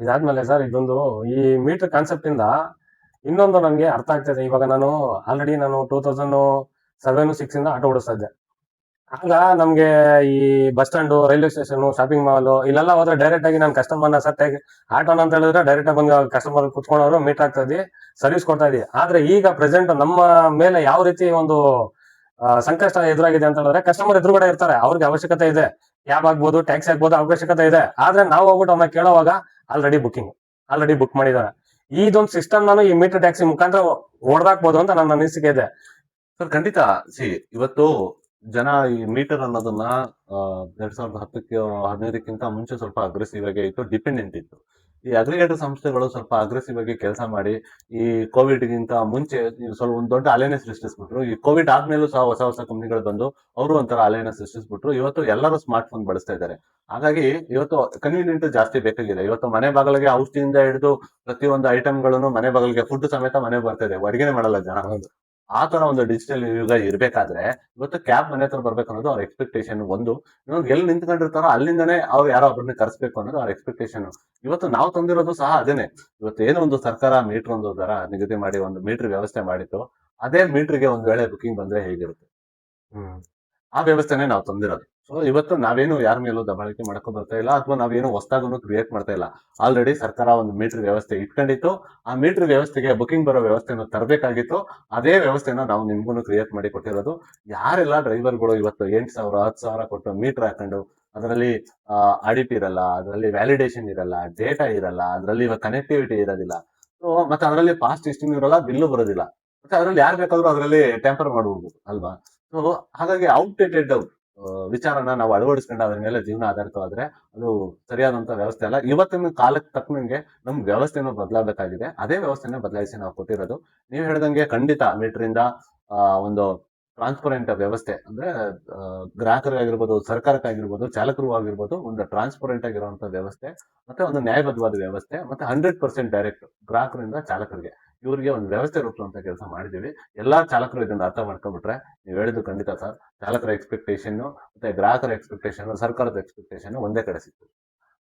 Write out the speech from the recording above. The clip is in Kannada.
ಇದಾದ್ಮೇಲೆ ಸರ್ ಇದೊಂದು ಈ ಮೀಟರ್ ಕಾನ್ಸೆಪ್ಟ್ ಇಂದ ಇನ್ನೊಂದು ನನಗೆ ಅರ್ಥ ಆಗ್ತದೆ. ಇವಾಗ ನಾನು ಆಲ್ರೆಡಿ 2007-6 ಇಂದ ಆಟೋ ಓಡಿಸ್ತಾ ಇದ್ದೆ. ಆಗ ನಮ್ಗೆ ಈ bus stand, railway station, shopping mall ಇಲ್ಲೆಲ್ಲ ಹೋದ್ರೆ ಡೈರೆಕ್ಟ್ ಆಗಿ ನಾನು ಕಸ್ಟಮರ್ನ ಆಟೋನ ಅಂತ ಹೇಳಿದ್ರೆ ಡೈರೆಕ್ಟ್ ಆಗಿ ಬಂದು ಕಸ್ಟಮರ್ ಕುತ್ಕೊಂಡವ್ರು ಮೀಟರ್ ಆಗ್ತಾ ಇದ್ವಿ, ಸರ್ವಿಸ್ ಕೊಡ್ತಾ ಇದ್ವಿ. ಆದ್ರೆ ಈಗ ಪ್ರೆಸೆಂಟ್ ನಮ್ಮ ಮೇಲೆ ಯಾವ ರೀತಿ ಒಂದು ಸಂಕಷ್ಟ ಎದುರಾಗಿದೆ ಅಂತ ಹೇಳಿದ್ರೆ, ಕಸ್ಟಮರ್ ಎದುರುಗಡೆ ಇರ್ತಾರೆ, ಅವ್ರಿಗೆ ಅವಶ್ಯಕತೆ ಇದೆ, ಕ್ಯಾಬ್ ಆಗ್ಬೋದು, ಟ್ಯಾಕ್ಸಿ ಆಗ್ಬೋದು, ಅವಶ್ಯಕತೆ ಇದೆ. ಆದ್ರೆ ನಾವು ಹೋಗ್ಬಿಟ್ಟು ಅವ್ನ ಕೇಳೋವಾಗ ಆಲ್ರೆಡಿ ಬುಕ್ ಮಾಡಿದ್ದಾರೆ. ಇದೊಂದು ಸಿಸ್ಟಮ್ ನಾನು ಈ ಮೀಟರ್ ಟ್ಯಾಕ್ಸಿ ಮುಖಾಂತರ ಹೊಡೆದಾಕ್ಬೋದು ಅಂತ ನನ್ನ ಅನಿಸಿಕೆ ಇದೆ. ಸರ್ ಖಂಡಿತ. ಇವತ್ತು ಜನ ಈ ಮೀಟರ್ ಅನ್ನೋದನ್ನ 2010-15ಕ್ಕಿಂತ ಮುಂಚೆ ಸ್ವಲ್ಪ ಅಗ್ರೆಸಿವ್ ಆಗಿ ಇತ್ತು, ಡಿಪೆಂಡೆಂಟ್ ಇತ್ತು. ಈ ಅಗ್ರಿಗೇಟರ್ ಸಂಸ್ಥೆಗಳು ಸ್ವಲ್ಪ ಅಗ್ರೆಸಿವ್ ಆಗಿ ಕೆಲಸ ಮಾಡಿ ಈ ಕೋವಿಡ್ ಗಿಂತ ಮುಂಚೆ ಸ್ವಲ್ಪ ಒಂದು ದೊಡ್ಡ ಅಲೆನೇ ಸೃಷ್ಟಿಸ್ಬಿಟ್ರು. ಈ ಕೋವಿಡ್ ಆದ್ಮೇಲೂ ಸಹ ಹೊಸ ಕಂಪನಿಗಳು ಬಂದು ಅವರು ಒಂಥರ ಅಲೆನ ಸೃಷ್ಟಿಸ್ಬಿಟ್ರು. ಇವತ್ತು ಎಲ್ಲರೂ ಸ್ಮಾರ್ಟ್ ಫೋನ್ ಬಳಸ್ತಾ ಇದ್ದಾರೆ. ಹಾಗಾಗಿ ಇವತ್ತು ಕನ್ವೀನಿಯಂಟ್ ಜಾಸ್ತಿ ಬೇಕಾಗಿದೆ. ಇವತ್ತು ಮನೆ ಬಾಗಿಲಿಗೆ ಔಷಧಿಯಿಂದ ಹಿಡಿದು ಪ್ರತಿಯೊಂದು ಐಟಮ್ಗಳನ್ನು ಮನೆ ಬಾಗಿಲಿಗೆ, ಫುಡ್ ಸಮೇತ ಮನೆ ಬರ್ತಾ ಇದೆ, ಅಡಿಗೆನೆ ಮಾಡಲ್ಲ ಜನ. ಆ ತರ ಒಂದು ಡಿಜಿಟಲ್ ಯುಗ ಇರ್ಬೇಕಾದ್ರೆ ಇವತ್ತು ಕ್ಯಾಬ್ ಮನೆ ಹತ್ರ ಬರ್ಬೇಕು ಅನ್ನೋದು ಅವ್ರ ಎಕ್ಸ್ಪೆಕ್ಟೇಷನ್. ಇನ್ನೊಂದು ಎಲ್ಲಿ ನಿಂತ್ಕೊಂಡಿರ್ತಾರೋ ಅಲ್ಲಿಂದನೇ ಅವ್ರು ಯಾರೋ ಒಬ್ಬರನ್ನ ಕರೆಸ್ಬೇಕು ಅನ್ನೋದು ಅವ್ರ ಎಕ್ಸ್ಪೆಕ್ಟೇಷನ್. ಇವತ್ತು ನಾವು ತಂದಿರೋದು ಸಹ ಅದೇನೆ. ಇವತ್ತು ಏನೋ ಒಂದು ಸರ್ಕಾರ ಮೀಟರ್ ಒಂದು ದರ ನಿಗದಿ ಮಾಡಿ ಒಂದು ಮೀಟರ್ ವ್ಯವಸ್ಥೆ ಮಾಡಿತ್ತು. ಅದೇ ಮೀಟರ್ಗೆ ಒಂದ್ ವೇಳೆ ಬುಕಿಂಗ್ ಬಂದ್ರೆ ಹೇಗಿರುತ್ತೆ? ಆ ವ್ಯವಸ್ಥೆನೆ ನಾವು ತಂದಿರೋದು. ಸೊ ಇವತ್ತು ನಾವೇನು ಯಾರ ಮೇಲೂ ದಬ್ಬಾಳಿಕೆ ಮಾಡಕೊ ಬರ್ತಾ ಇಲ್ಲ, ಅಥವಾ ನಾವೇನು ಹೊಸದಾಗೂ ಕ್ರಿಯೇಟ್ ಮಾಡ್ತಾ ಇಲ್ಲ. ಆಲ್ರೆಡಿ ಸರ್ಕಾರ ಒಂದು ಮೀಟರ್ ವ್ಯವಸ್ಥೆ ಇಟ್ಕೊಂಡಿತ್ತು. ಆ ಮೀಟರ್ ವ್ಯವಸ್ಥೆಗೆ ಬುಕಿಂಗ್ ಬರೋ ವ್ಯವಸ್ಥೆನ ತರಬೇಕಾಗಿತ್ತು. ಅದೇ ವ್ಯವಸ್ಥೆನ ನಾವು ನಿಮ್ಗೂ ಕ್ರಿಯೇಟ್ ಮಾಡಿ ಕೊಟ್ಟಿರೋದು. ಯಾರೆಲ್ಲ ಡ್ರೈವರ್ಗಳು ಇವತ್ತು 8,000 10,000 ಕೊಟ್ಟು ಮೀಟರ್ ಹಾಕೊಂಡು ಅದರಲ್ಲಿ ಆಡಿಟ್ ಇರಲ್ಲ, ಅದರಲ್ಲಿ ವ್ಯಾಲಿಡೇಷನ್ ಇರಲ್ಲ, ಡೇಟಾ ಇರಲ್ಲ, ಅದರಲ್ಲಿ ಇವಾಗ ಕನೆಕ್ಟಿವಿಟಿ ಇರೋದಿಲ್ಲ, ಮತ್ತೆ ಅದರಲ್ಲಿ ಫಾಸ್ಟ್ ಟೆಸ್ಟಿಂಗ್ ಇರಲ್ಲ, ಬಿಲ್ಲು ಬರೋದಿಲ್ಲ, ಮತ್ತೆ ಅದರಲ್ಲಿ ಯಾರು ಬೇಕಾದ್ರೂ ಅದರಲ್ಲಿ ಟೆಂಪರ್ ಮಾಡ್ಬಿಡ್ಬೋದು ಅಲ್ವಾ? ಸೊ ಹಾಗಾಗಿ ಔಟ್ಡೇಟೆಡ್ ವಿಚಾರನ ನಾವು ಅಳವಡಿಸ್ಕೊಂಡು ಅದ್ರ ಮೇಲೆ ಜೀವನ ಆಧಾರಿತವಾದ್ರೆ ಅದು ಸರಿಯಾದಂತ ವ್ಯವಸ್ಥೆ ಅಲ್ಲ. ಇವತ್ತಿನ ಕಾಲಕ್ಕೆ ತಕ್ಕನಂಗೆ ನಮ್ ವ್ಯವಸ್ಥೆನೂ ಬದಲಾಗಬೇಕಾಗಿದೆ. ಅದೇ ವ್ಯವಸ್ಥೆನ ಬದಲಾಯಿಸಿ ನಾವು ಕೊಟ್ಟಿರೋದು. ನೀವು ಹೇಳ್ದಂಗೆ ಖಂಡಿತ ಮೀಟರ್ ಇಂದ ಒಂದು ಟ್ರಾನ್ಸ್ಪರೆಂಟ್ ವ್ಯವಸ್ಥೆ ಅಂದ್ರೆ ಗ್ರಾಹಕರಿಗಾಗಿರ್ಬೋದು, ಸರ್ಕಾರಕ್ಕಾಗಿರ್ಬೋದು, ಚಾಲಕರು ಆಗಿರ್ಬೋದು, ಒಂದು ಟ್ರಾನ್ಸ್ಪರೆಂಟ್ ಆಗಿರುವಂತ ವ್ಯವಸ್ಥೆ, ಮತ್ತೆ ಒಂದು ನ್ಯಾಯಬದ್ಧವಾದ ವ್ಯವಸ್ಥೆ, ಮತ್ತೆ 100% ಡೈರೆಕ್ಟ್ ಗ್ರಾಹಕರಿಂದ ಚಾಲಕರಿಗೆ ಇವ್ರಿಗೆ ಒಂದು ವ್ಯವಸ್ಥೆ ರೂಪಿಸುವಂತ ಕೆಲಸ ಮಾಡಿದೀವಿ. ಎಲ್ಲಾ ಚಾಲಕರು ಇದನ್ನ ಅರ್ಥ ಮಾಡ್ಕೊಂಡ್ಬಿಟ್ರೆ ನೀವು ಹೇಳಿದ್ದು ಖಂಡಿತ ಸರ್, ಚಾಲಕರ ಎಕ್ಸ್ಪೆಕ್ಟೇಷನ್ ಮತ್ತೆ ಗ್ರಾಹಕರ ಎಕ್ಸ್ಪೆಕ್ಟೇಷನ್, ಸರ್ಕಾರದ ಎಕ್ಸ್ಪೆಕ್ಟೇಷನ್ ಒಂದೇ ಕಡೆ ಸಿಗ್ತದೆ.